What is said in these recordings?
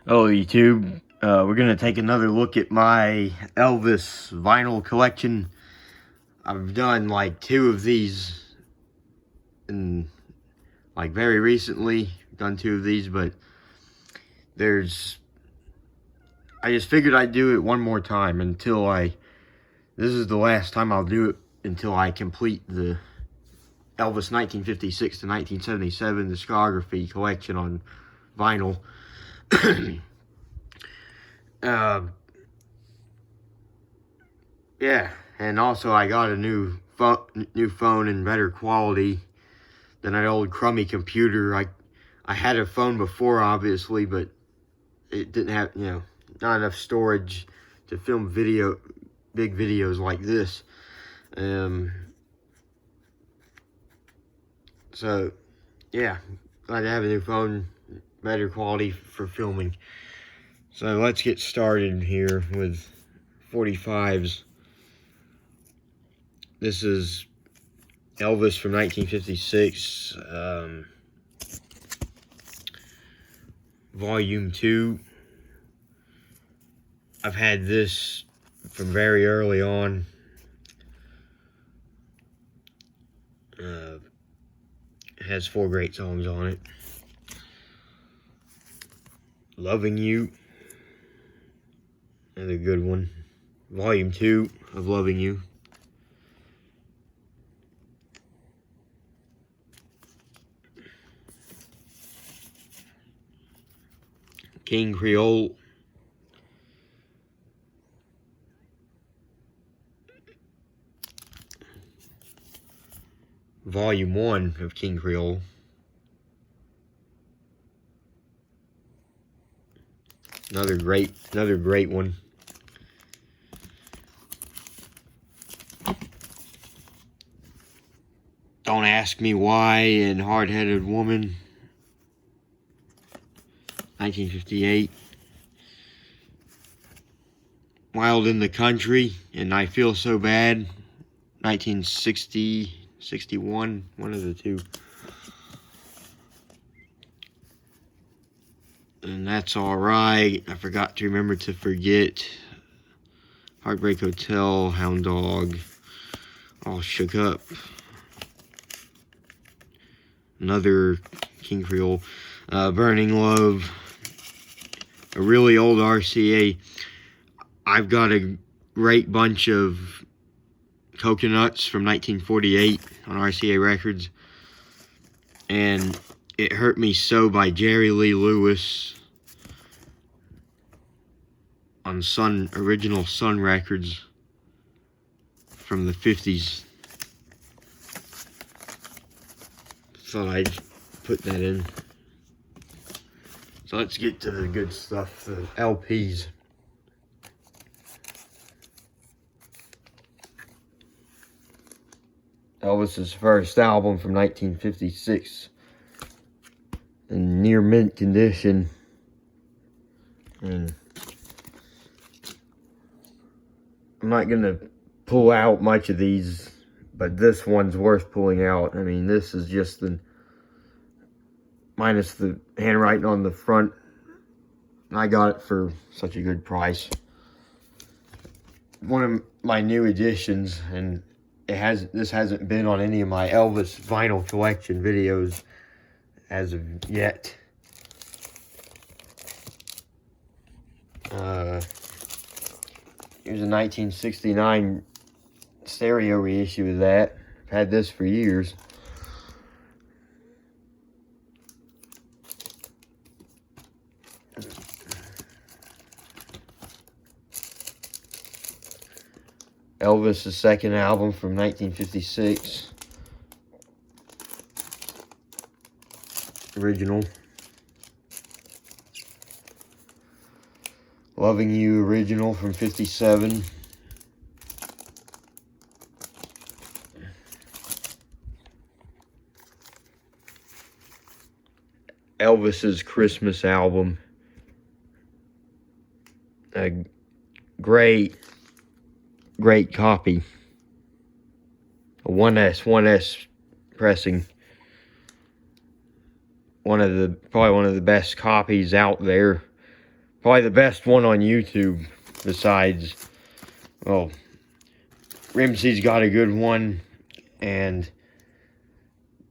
Hello YouTube, we're going to take another look at my Elvis vinyl collection. I've done like 2 of these and like very recently, done 2 of these, but I just figured I'd do it one more time this is the last time I'll do it until I complete the Elvis 1956 to 1977 discography collection on vinyl. Yeah, and also I got a new phone in better quality than an old crummy computer. I had a phone before, obviously, but it didn't have, not enough storage to film big videos like this. So yeah, glad to have a new phone, better quality for filming. So let's get started here with 45s. This is Elvis from 1956, Volume 2. I've had this from very early on. It has 4 great songs on it. Loving You, another good one. Volume 2 of Loving You. King Creole. Volume 1 of King Creole. Another great one. Don't Ask Me Why and Hard-Headed Woman, 1958. Wild in the Country and I Feel So Bad, 1960, 61, one of the two. And That's Alright, I Forgot to Remember to Forget, Heartbreak Hotel, Hound Dog, All Shook Up. Another King Creole, Burning Love, a really old RCA. I've got a great bunch of Coconuts from 1948 on RCA Records, and It Hurt Me So by Jerry Lee Lewis on original Sun Records from the 50s. Thought I'd put that in. So let's get to the good stuff, the LPs. Elvis's first album from 1956, in near mint condition, and I'm not gonna pull out much of these, but this one's worth pulling out. I mean, this is just minus the handwriting on the front. I got it for such a good price. One of my new additions, and this hasn't been on any of my Elvis vinyl collection videos as of yet. Here's a 1969 stereo reissue of that. I've had this for years. Elvis' second album from 1956. Original. Loving You original from 57. Elvis's Christmas album. A great copy. A 1S pressing. Probably one of the best copies out there. Probably the best one on YouTube besides, well, Rimsey's got a good one, and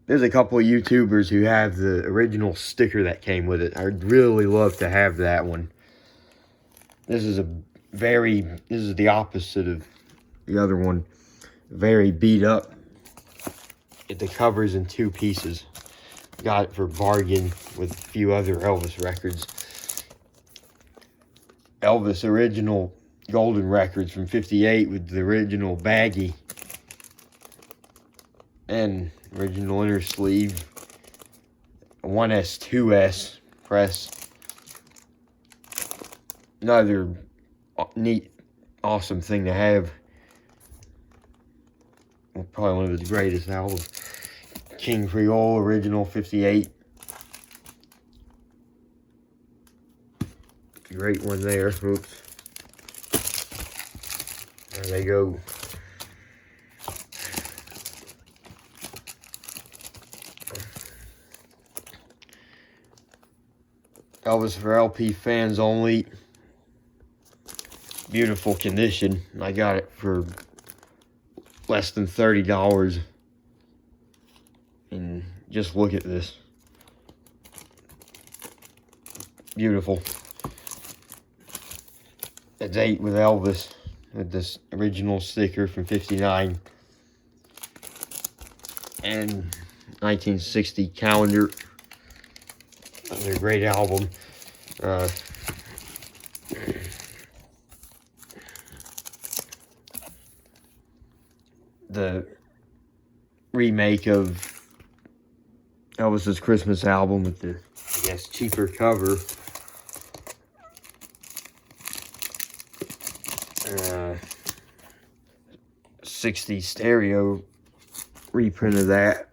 there's a couple of YouTubers who have the original sticker that came with it. I'd really love to have that one. This is the opposite of the other one. Very beat up. The cover's in 2 pieces. Got it for bargain with a few other Elvis records. Elvis original golden records from '58 with the original baggie and original inner sleeve. 1S, 2S press. Another neat, awesome thing to have. Probably one of his greatest albums. King Creole original '58. Great one there. Oops. There they go. Elvis for LP fans only. Beautiful condition. I got it for less than $30. And just look at this. Beautiful. A date with Elvis with this original sticker from '59 and 1960 calendar. Another great album. The remake of Elvis's Christmas album with the, I guess, cheaper cover. 60 stereo reprint of that.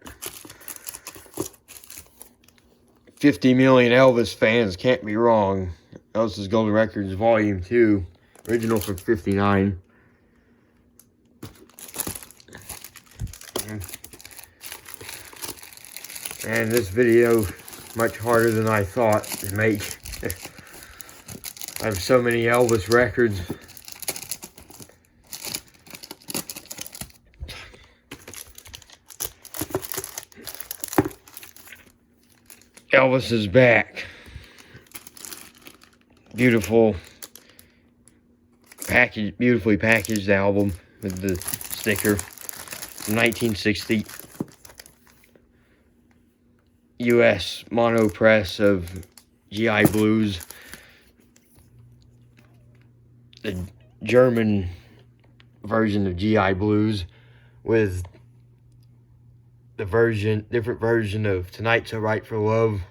50 million Elvis fans can't be wrong. Elvis's Golden Records Volume 2, original from '59. And this video, much harder than I thought to make. I have so many Elvis records. Elvis is back. Beautiful package, beautifully packaged album with the sticker. 1960 U.S. mono press of GI Blues. The German version of GI Blues with the different version of Tonight's a Right for Love,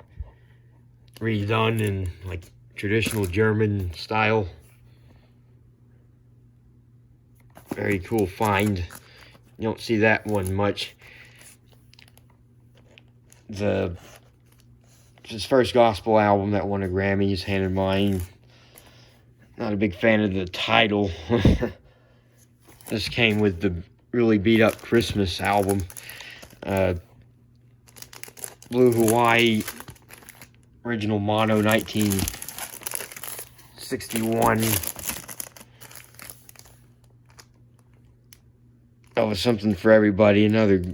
redone in like traditional German style. Very cool find. You don't see that one much. His first gospel album that won a Grammy is Hand in Mine. Not a big fan of the title. This came with the really beat up Christmas album. Blue Hawaii, original mono, 1961. That was something for everybody. Another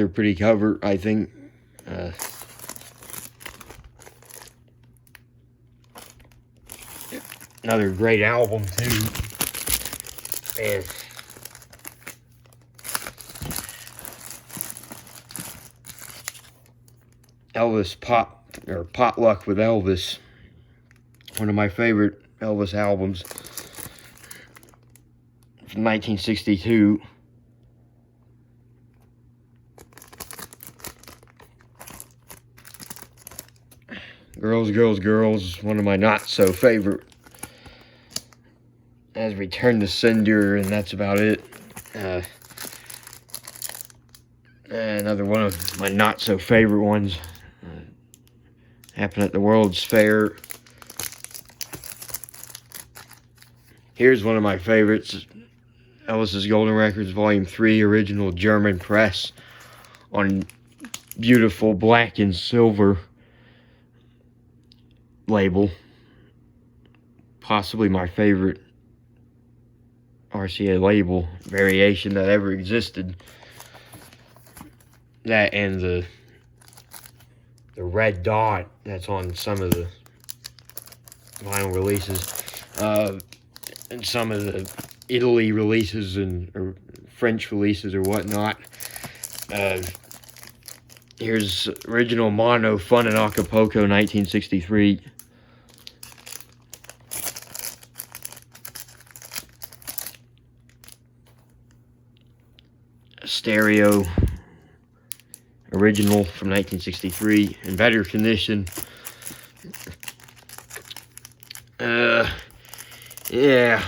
pretty cover, I think. Another great album too. Man. Elvis Potluck with Elvis. One of my favorite Elvis albums from 1962. Girls, Girls, Girls, one of my not-so-favorite. As Return to Sender, and that's about it. Another one of my not-so-favorite ones. Happened at the World's Fair. Here's one of my favorites. Elvis's Golden Records Volume 3, original German press on beautiful black and silver label. possibly my favorite RCA label variation that ever existed. That and the red dot that's on some of the vinyl releases, and some of the Italy releases or French releases or whatnot. Here's original mono Fun in Acapulco, 1963. Stereo original from 1963 in better condition. Yeah,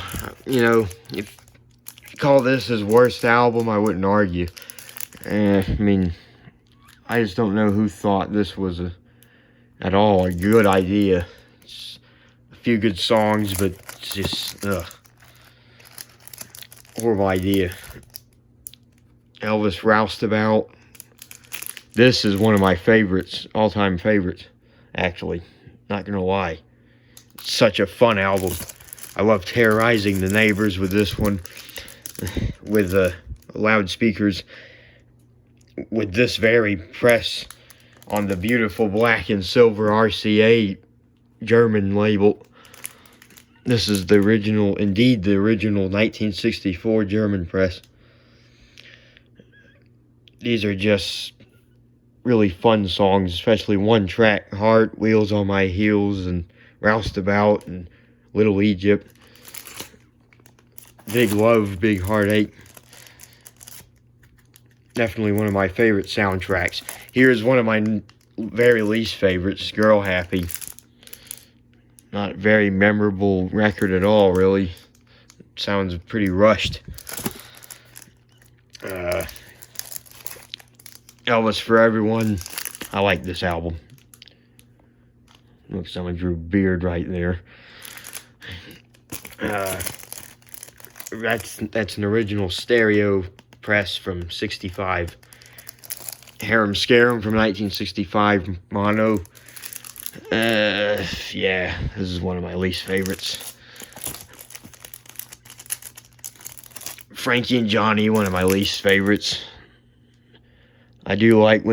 you know, if you call this his worst album, I wouldn't argue. I mean, I just don't know who thought this was at all a good idea. It's a few good songs, but it's just horrible idea. Elvis Roustabout. This is one of my favorites, all-time favorites, actually. Not gonna lie. It's such a fun album. I love terrorizing the neighbors with this one, with loudspeakers, with this very press on the beautiful black and silver RCA German label. This is the original, indeed the original 1964 German press. These are just really fun songs, especially one track, Heart, Wheels on My Heels, and Roustabout, and Little Egypt. Big Love, Big Heartache. Definitely one of my favorite soundtracks. Here's one of my very least favorites, Girl Happy. Not a very memorable record at all, really. Sounds pretty rushed. Elvis for Everyone. I like this album. Looks like someone drew a beard right there. That's an original stereo press from '65. Harem Scarum from 1965 mono. Yeah, this is one of my least favorites. Frankie and Johnny, one of my least favorites. I do like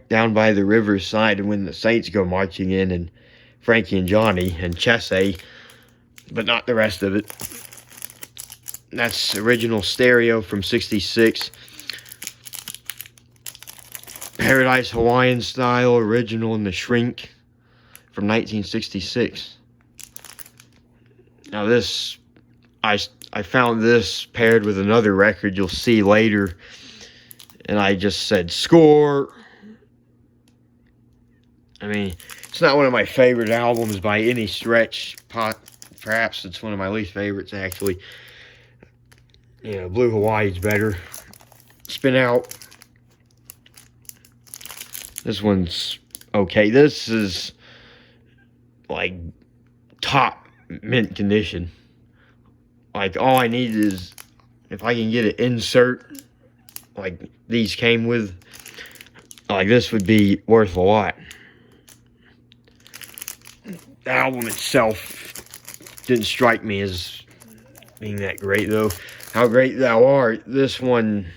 Down by the Riverside and When the Saints Go Marching In and Frankie and Johnny and Chessie, but not the rest of it. That's original stereo from '66. Paradise Hawaiian Style original in The Shrink from 1966. Now this, I found this paired with another record you'll see later, and I just said, score! I mean, it's not one of my favorite albums by any stretch. Perhaps it's one of my least favorites, actually. You know, Blue Hawaii's better. Spin Out. This one's okay. This is like top mint condition. Like, all I need is, if I can get an insert like these came with, like, this would be worth a lot. The album itself didn't strike me as being that great, though. How Great Thou Art, this one,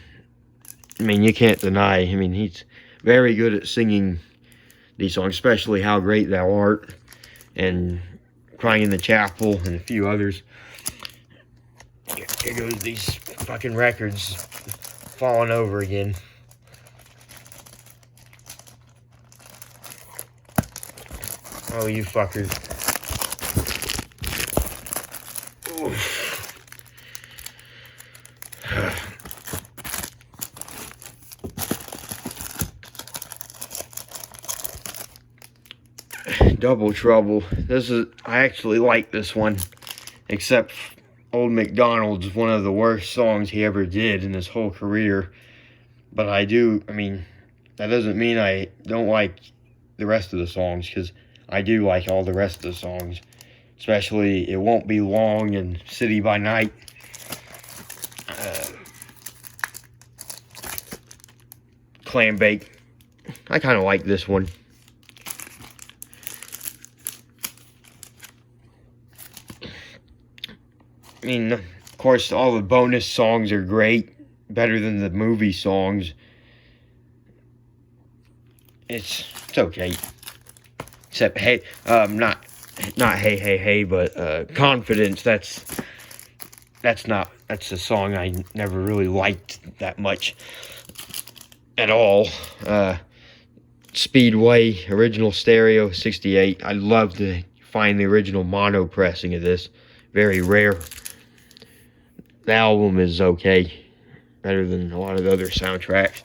I mean, you can't deny. I mean, he's very good at singing these songs, especially How Great Thou Art and Crying in the Chapel and a few others. Here goes these fucking records falling over again. Oh, you fuckers. Oof. Double Trouble. I actually like this one, except Old MacDonald's one of the worst songs he ever did in his whole career. But I mean, that doesn't mean I don't like the rest of the songs, because I do like all the rest of the songs. Especially It Won't Be Long and City by Night. Clam Bake. I kind of like this one. I mean, of course, all the bonus songs are great, better than the movie songs. It's okay. Except hey, not hey hey hey, but confidence. That's a song I never really liked that much at all. Speedway original stereo 68. I'd love to find the original mono pressing of this. Very rare. The album is okay, better than a lot of the other soundtracks.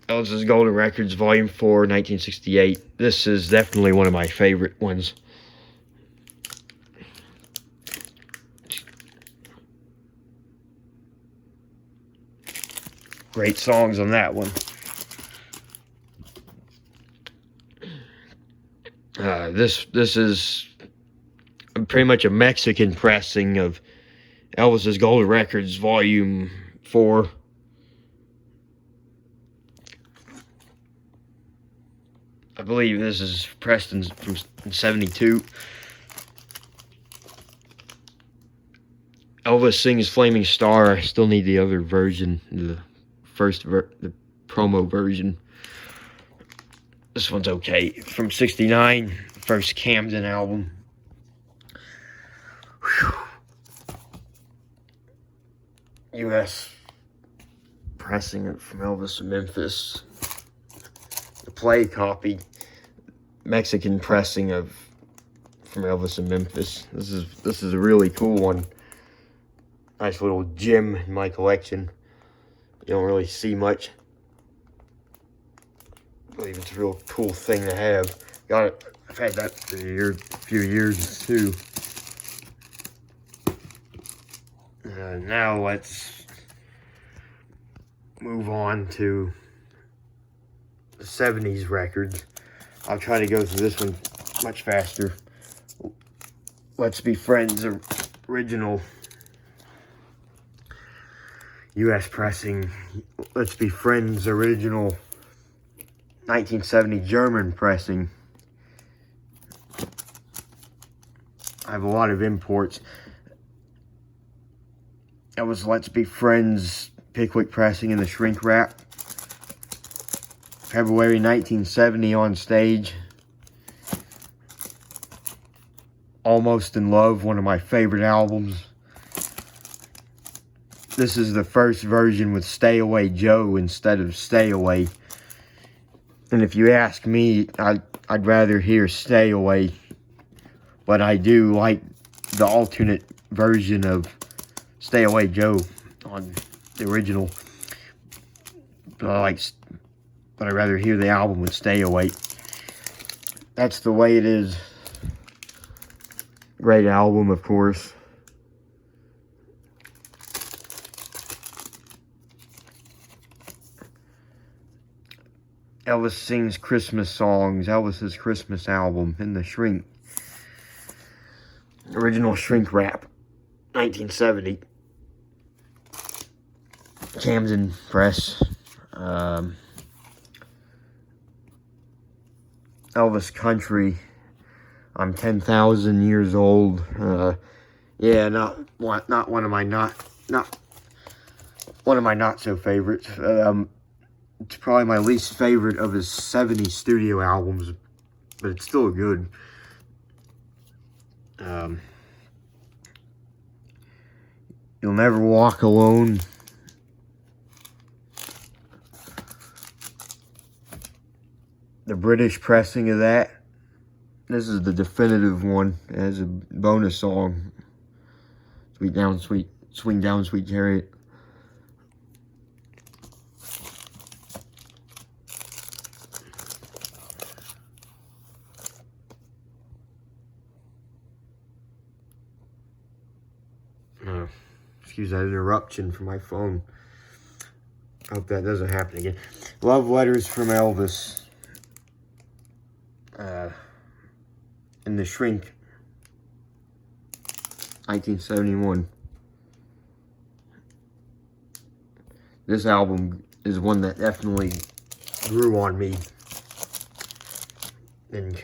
Elvis's Golden Records, Volume 4, 1968. This is definitely one of my favorite ones. Great songs on that one. This is pretty much a Mexican pressing of Elvis's Golden Records, Volume 4. I believe this is pressed from 72. Elvis sings Flaming Star. I still need the other version, the promo version. This one's okay. From 69, first Camden album. Whew. U.S. pressing it from Elvis in Memphis. The play copy, Mexican pressing from Elvis in Memphis. This is a really cool one. Nice little gem in my collection. You don't really see much. I believe it's a real cool thing to have. Got it. I've had that for a few years too. Now let's move on to the 70s records. I'll try to go through this one much faster. Let's Be Friends original U.S. pressing. Let's Be Friends original 1970 German pressing. I have a lot of imports. That was Let's Be Friends Pickwick pressing in the shrink wrap. February 1970 on stage. Almost in Love, one of my favorite albums. This is the first version with Stay Away Joe instead of Stay Away. And if you ask me, I'd rather hear Stay Away. But I do like the alternate version of Stay Away Joe on the original. But I'd rather hear the album with Stay Away. That's the way it is. Great album, of course. Elvis sings Christmas songs. Elvis's Christmas album in the shrink. Original shrink wrap. 1970. Camden press. Elvis Country. I'm 10,000 years old. Yeah, not one of my not so favorites. It's probably my least favorite of his 70s studio albums, but it's still good. You'll Never Walk Alone. The British pressing of that. This is the definitive one. It has a bonus song. Swing Down, Sweet Chariot. Excuse that interruption from my phone. I hope that doesn't happen again. Love Letters from Elvis. In the shrink. 1971. This album is one that definitely grew on me. And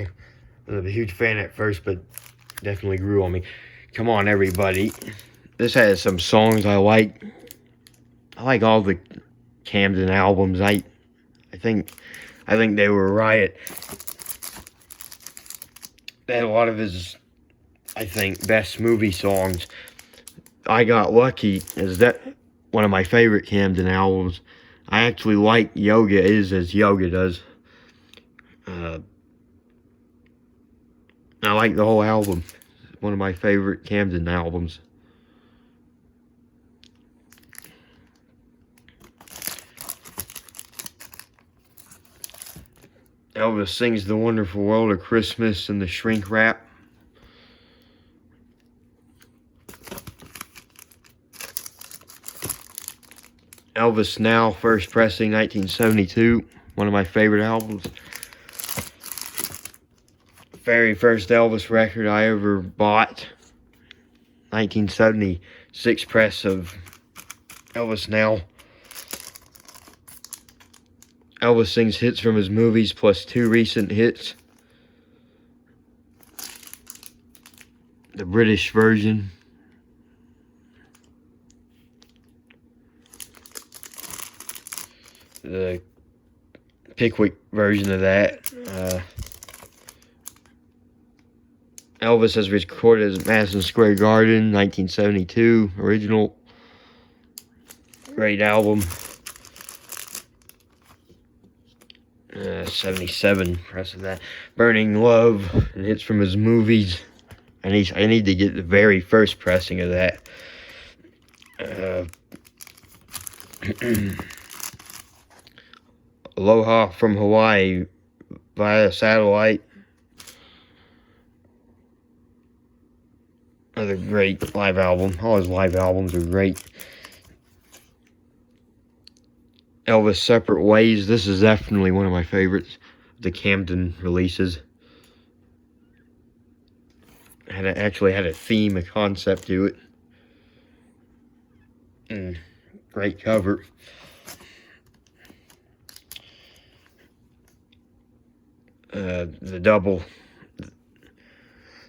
I was a huge fan at first, but definitely grew on me. Come on, everybody. This has some songs I like. I like all the Camden albums. I think they were a riot. They had a lot of his, I think, best movie songs. I Got Lucky is that one of my favorite Camden albums. I actually like Yoga Is As Yoga Does. I like the whole album. One of my favorite Camden albums. Elvis Sings the Wonderful World of Christmas and the Shrink Wrap. Elvis Now, first pressing, 1972. One of my favorite albums. Very first Elvis record I ever bought. 1976 press of Elvis Now. Elvis sings hits from his movies plus 2 recent hits. The British version. The Pickwick version of that. Elvis has recorded at Madison Square Garden, 1972, original. Great album. 77 press of that. Burning Love and hits from his movies. I need to get the very first pressing of that. Aloha from Hawaii via satellite. Another great live album. All his live albums are great. Elvis Separate Ways. This is definitely one of my favorites. The Camden releases. Actually had a theme, a concept to it. Great cover.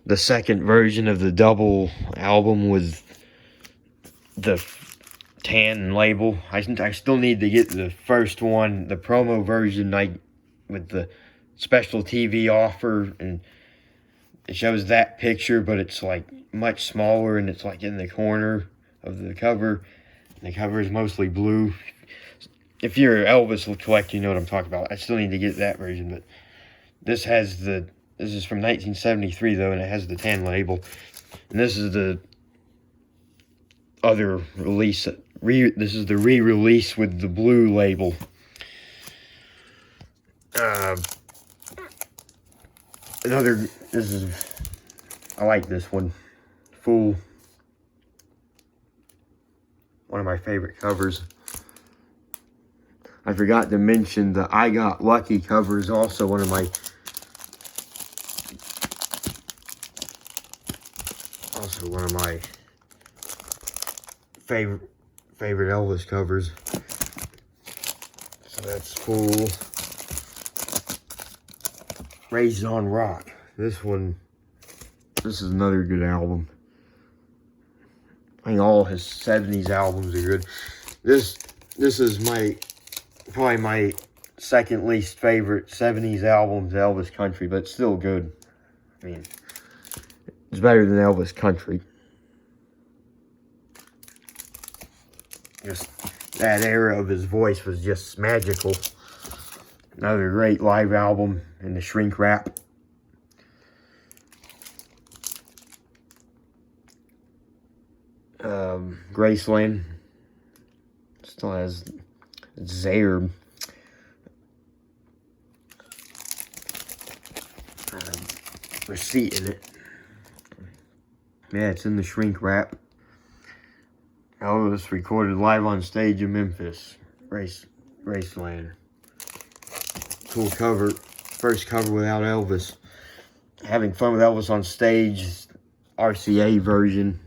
The second version of the double album with the tan label. I still need to get the first one, the promo version, with the special TV offer, and it shows that picture, but it's like much smaller, and it's like in the corner of the cover. The cover is mostly blue. If you're an Elvis collector, you know what I'm talking about. I still need to get that version, but this is from 1973 though, and it has the tan label. And this is the other release. This is the re-release with the blue label. I like this one. Fool. One of my favorite covers. I forgot to mention the I Got Lucky cover is also one of my favorite Elvis covers. So that's Fool. Raised on Rock. This is another good album. I think all his 70s albums are good. This is probably my second least favorite 70s album, Elvis Country, but it's still good. I mean, it's better than Elvis Country. Just that era of his voice was just magical. Another great live album in the Shrink Wrap. Graceland still has Zaire receipt in it. Yeah, it's in the Shrink Wrap. Elvis recorded live on stage in Memphis. Graceland. Cool cover. First cover without Elvis. Having fun with Elvis on stage. RCA version.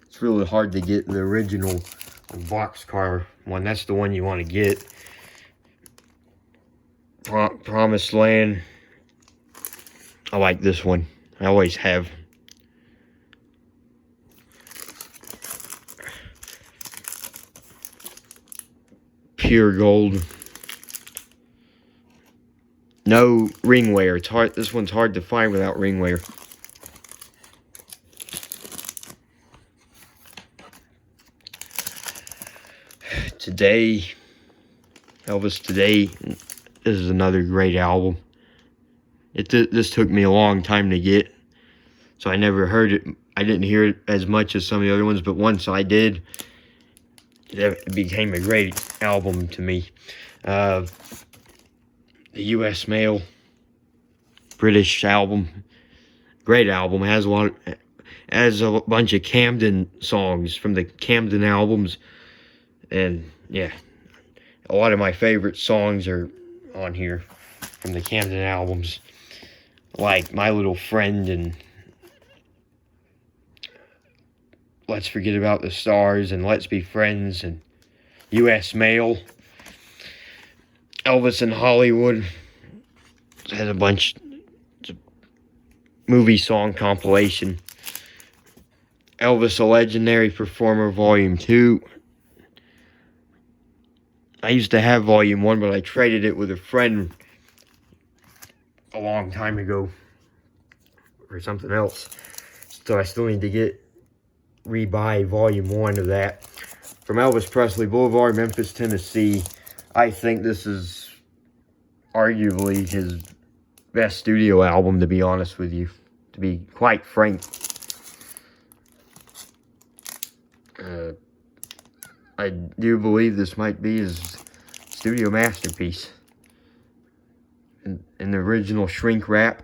It's really hard to get the original boxcar one. That's the one you want to get. Promised Land. I like this one. I always have. pure gold. No ring wear. It's hard. This one's hard to find without ring wear. Today, Elvis Today. This is another great album. This took me a long time to get, so I never heard it. I didn't hear it as much as some of the other ones, but once I did, it became a great album to me. The U.S. Mail, British album, great album. Has a bunch of Camden songs from the Camden albums, and yeah, a lot of my favorite songs are on here from the Camden albums, like My Little Friend and Let's Forget About the Stars and Let's Be Friends and U.S. Mail. Elvis in Hollywood has a bunch. It's a movie song compilation. Elvis, a Legendary Performer, Volume 2. I used to have Volume 1, but I traded it with a friend a long time ago for something else. So I still need to rebuy Volume 1 of that. From Elvis Presley Boulevard, Memphis, Tennessee. I think this is arguably his best studio album, to be honest with you. To be quite frank. I do believe this might be his studio masterpiece. In the original shrink wrap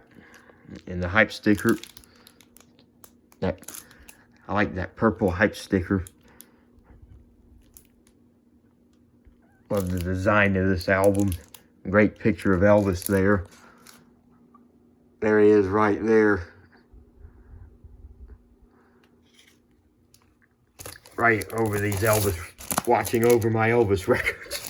and the hype sticker. I like that purple hype sticker. Love the design of this album. Great picture of Elvis there. There he is right there. Right over these Elvis, watching over my Elvis records.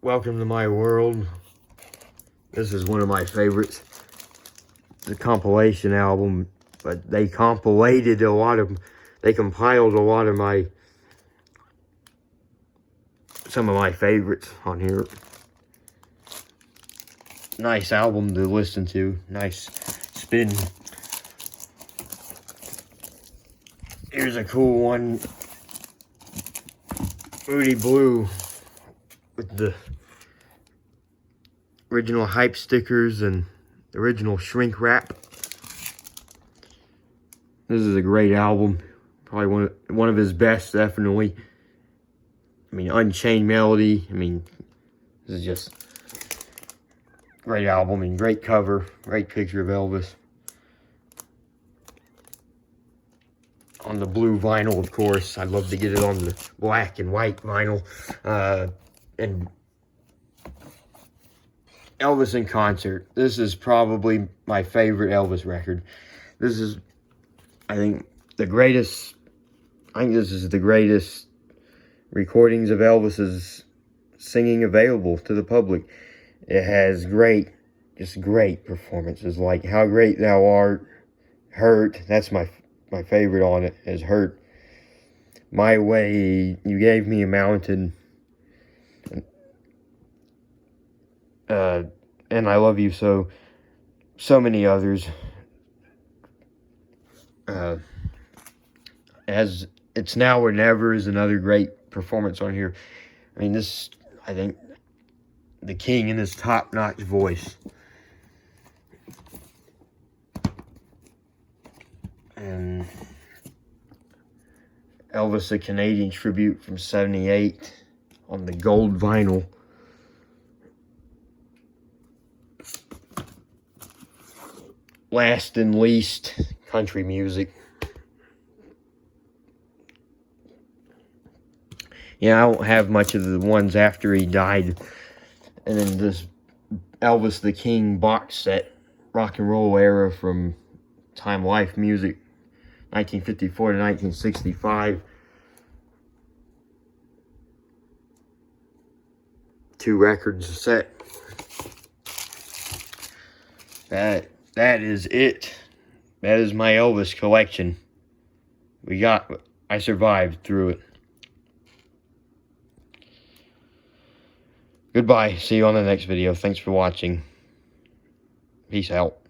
Welcome to My World. This is one of my favorites. The compilation album, but they compiled a lot of some of my favorites on here. Nice album to listen to. Nice spin. Here's a cool one. Moody Blue with the original hype stickers and the original shrink wrap. This is a great album. Probably one of his best, definitely. I mean, Unchained Melody. I mean, this is just a great album and great cover. Great picture of Elvis. On the blue vinyl, of course. I'd love to get it on the black and white vinyl. And Elvis in concert. This is probably my favorite Elvis record. This is, I think this is the greatest recordings of Elvis's singing available to the public. It has just great performances, like How Great Thou Art, Hurt. That's my favorite on it, is Hurt. My Way, You Gave Me a Mountain, and I Love You So. So many others. As It's Now or Never is another great performance on here. I mean, I think, the King in his top-notch voice. And Elvis, a Canadian tribute from '78 on the gold vinyl. Last and Least, country music. Yeah, I don't have much of the ones after he died. And then this Elvis the King box set, rock and roll era from Time Life Music, 1954 to 1965. 2 records a set. That is it. That is my Elvis collection. I survived through it. Goodbye. See you on the next video. Thanks for watching. Peace out.